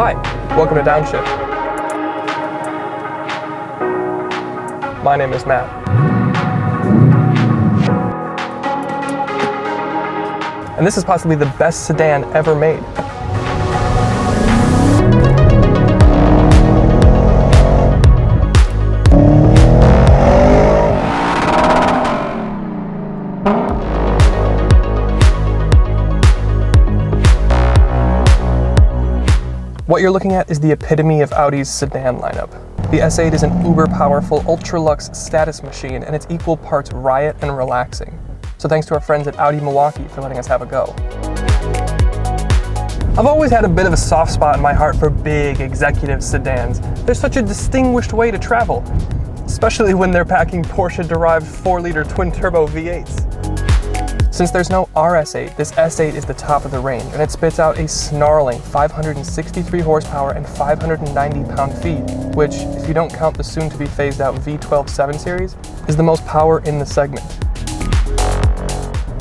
Hi, welcome to Downshift. My name is Matt. And this is possibly the best sedan ever made. What you're looking at is the epitome of Audi's sedan lineup. The S8 is an uber-powerful, ultra-luxe status machine, and it's equal parts riot and relaxing. So thanks to our friends at Audi Milwaukee for letting us have a go. I've always had a bit of a soft spot in my heart for big executive sedans. They're such a distinguished way to travel, especially when they're packing Porsche-derived 4-liter twin-turbo V8s. Since there's no RS8, this S8 is the top of the range, and it spits out a snarling 563 horsepower and 590 pound-feet, which, if you don't count the soon-to-be phased-out V12 7 Series, is the most power in the segment.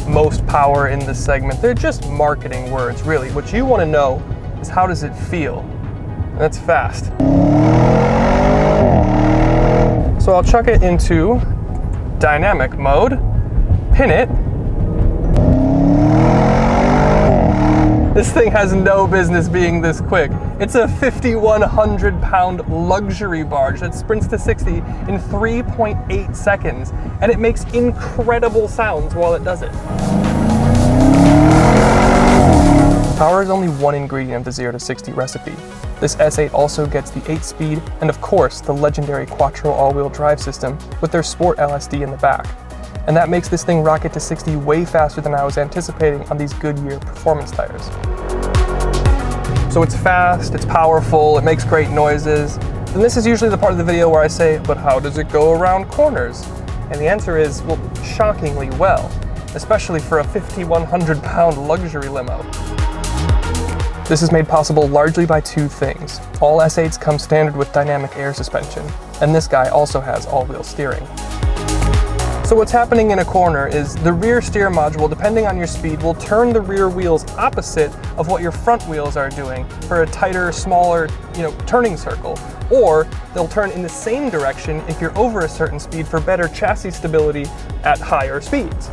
Most power in the segment. They're just marketing words, really. What you want to know is how does it feel? And that's fast. So I'll chuck it into dynamic mode, pin it. This thing has no business being this quick. It's a 5,100 pound luxury barge that sprints to 60 in 3.8 seconds, and it makes incredible sounds while it does it. Power is only one ingredient of the 0 to 60 recipe. This S8 also gets the 8-speed and, of course, the legendary Quattro all-wheel drive system with their Sport LSD in the back. And that makes this thing rocket to 60 way faster than I was anticipating on these Goodyear performance tires. So it's fast, it's powerful, it makes great noises. And this is usually the part of the video where I say, but how does it go around corners? And the answer is, well, shockingly well, especially for a 5,100 pound luxury limo. This is made possible largely by two things. All S8s come standard with dynamic air suspension, and this guy also has all-wheel steering. So what's happening in a corner is the rear steer module, depending on your speed, will turn the rear wheels opposite of what your front wheels are doing for a tighter, smaller, turning circle. Or they'll turn in the same direction if you're over a certain speed for better chassis stability at higher speeds.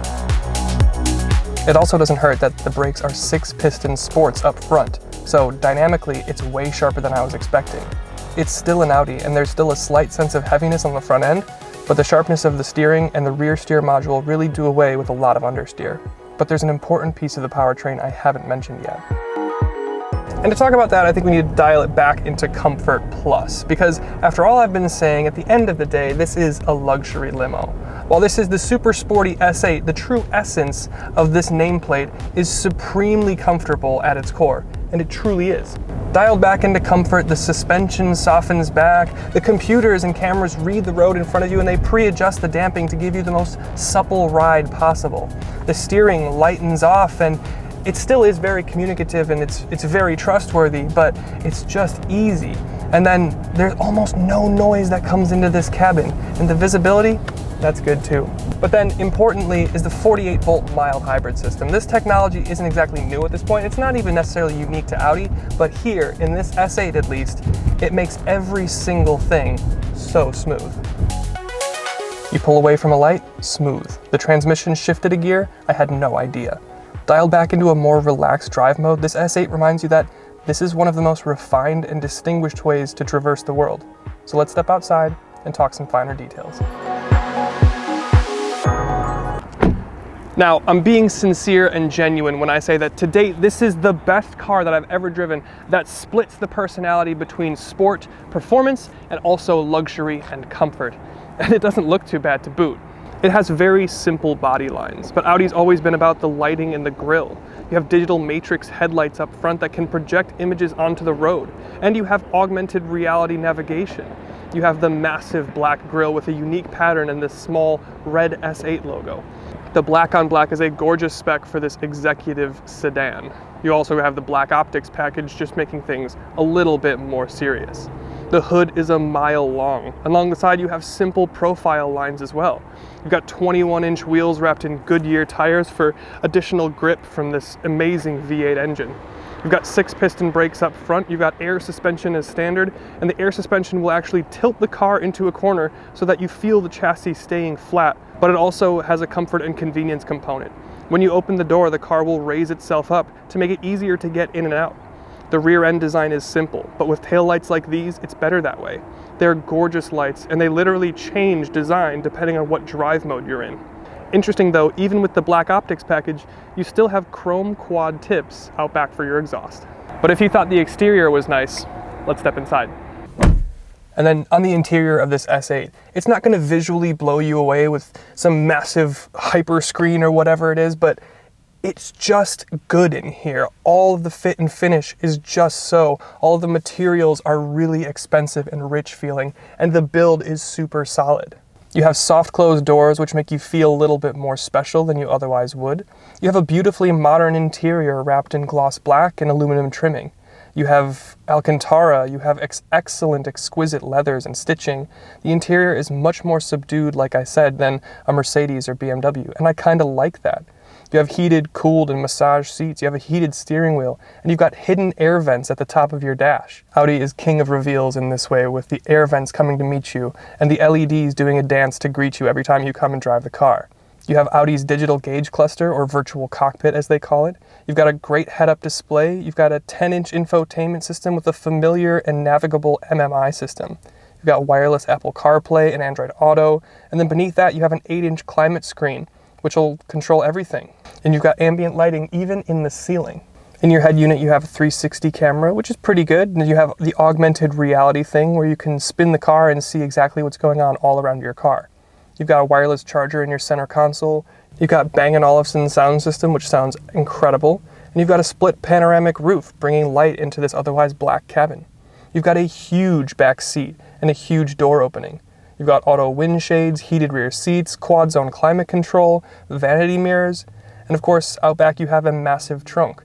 It also doesn't hurt that the brakes are 6-piston sports up front, so dynamically it's way sharper than I was expecting. It's still an Audi, and there's still a slight sense of heaviness on the front end, but the sharpness of the steering and the rear steer module really do away with a lot of understeer. But there's an important piece of the powertrain I haven't mentioned yet. And to talk about that, I think we need to dial it back into Comfort Plus, because after all I've been saying, at the end of the day, this is a luxury limo. While this is the super sporty S8, the true essence of this nameplate is supremely comfortable at its core, and it truly is. Dialed back into comfort, the suspension softens back, the computers and cameras read the road in front of you, and they pre-adjust the damping to give you the most supple ride possible. The steering lightens off, and it still is very communicative, and it's very trustworthy, but it's just easy. And then there's almost no noise that comes into this cabin, and the visibility, that's good too. But then importantly is the 48-volt mild hybrid system. This technology isn't exactly new at this point. It's not even necessarily unique to Audi, but here in this S8 at least, it makes every single thing so smooth. You pull away from a light, smooth. The transmission shifted a gear, I had no idea. Dialed back into a more relaxed drive mode, this S8 reminds you that this is one of the most refined and distinguished ways to traverse the world. So let's step outside and talk some finer details. Now, I'm being sincere and genuine when I say that to date, this is the best car that I've ever driven that splits the personality between sport, performance, and also luxury and comfort. And it doesn't look too bad to boot. It has very simple body lines, but Audi's always been about the lighting and the grille. You have digital matrix headlights up front that can project images onto the road, and you have augmented reality navigation. You have the massive black grille with a unique pattern and this small red S8 logo. The black on black is a gorgeous spec for this executive sedan. You also have the black optics package, just making things a little bit more serious. The hood is a mile long. Along the side you have simple profile lines as well. You've got 21-inch wheels wrapped in Goodyear tires for additional grip from this amazing V8 engine. You've You've got 6-piston brakes up front, you've got air suspension as standard, and the air suspension will actually tilt the car into a corner so that you feel the chassis staying flat, but it also has a comfort and convenience component. When you open the door, the car will raise itself up to make it easier to get in and out. The rear end design is simple, but with taillights like these, it's better that way. They're gorgeous lights, and they literally change design depending on what drive mode you're in. Interesting though, even with the black optics package, you still have chrome quad tips out back for your exhaust. But if you thought the exterior was nice, let's step inside. And then on the interior of this S8, it's not gonna visually blow you away with some massive hyper screen or whatever it is, but it's just good in here. All of the fit and finish is just so. All of the materials are really expensive and rich feeling, and the build is super solid. You have soft closed doors, which make you feel a little bit more special than you otherwise would. You have a beautifully modern interior wrapped in gloss black and aluminum trimming. You have Alcantara, you have excellent, exquisite leathers and stitching. The interior is much more subdued, like I said, than a Mercedes or BMW, and I kind of like that. You have heated, cooled, and massaged seats, you have a heated steering wheel, and you've got hidden air vents at the top of your dash. Audi is king of reveals in this way, with the air vents coming to meet you, and the LEDs doing a dance to greet you every time you come and drive the car. You have Audi's digital gauge cluster, or virtual cockpit as they call it. You've got a great head-up display, you've got a 10-inch infotainment system with a familiar and navigable MMI system. You've got wireless Apple CarPlay and Android Auto, and then beneath that you have an 8-inch climate screen, which will control everything. And you've got ambient lighting even in the ceiling. In your head unit, you have a 360 camera, which is pretty good. And you have the augmented reality thing where you can spin the car and see exactly what's going on all around your car. You've got a wireless charger in your center console. You've got Bang & Olufsen sound system, which sounds incredible. And you've got a split panoramic roof, bringing light into this otherwise black cabin. You've got a huge back seat and a huge door opening. You've got auto wind shades, heated rear seats, quad zone climate control, vanity mirrors, and of course, out back you have a massive trunk.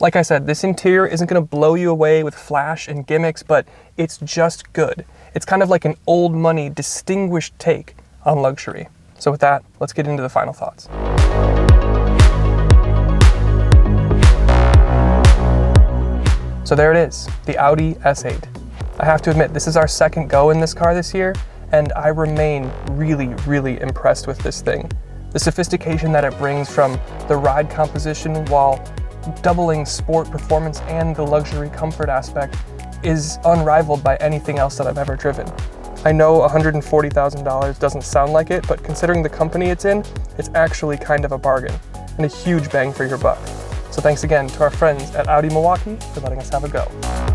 Like I said, this interior isn't gonna blow you away with flash and gimmicks, but it's just good. It's kind of like an old money, distinguished take on luxury. So with that, let's get into the final thoughts. So there it is, the Audi S8. I have to admit, this is our second go in this car this year, and I remain really impressed with this thing. The sophistication that it brings from the ride composition while doubling sport performance and the luxury comfort aspect is unrivaled by anything else that I've ever driven. I know $140,000 doesn't sound like it, but considering the company it's in, it's actually kind of a bargain and a huge bang for your buck. So thanks again to our friends at Audi Milwaukee for letting us have a go.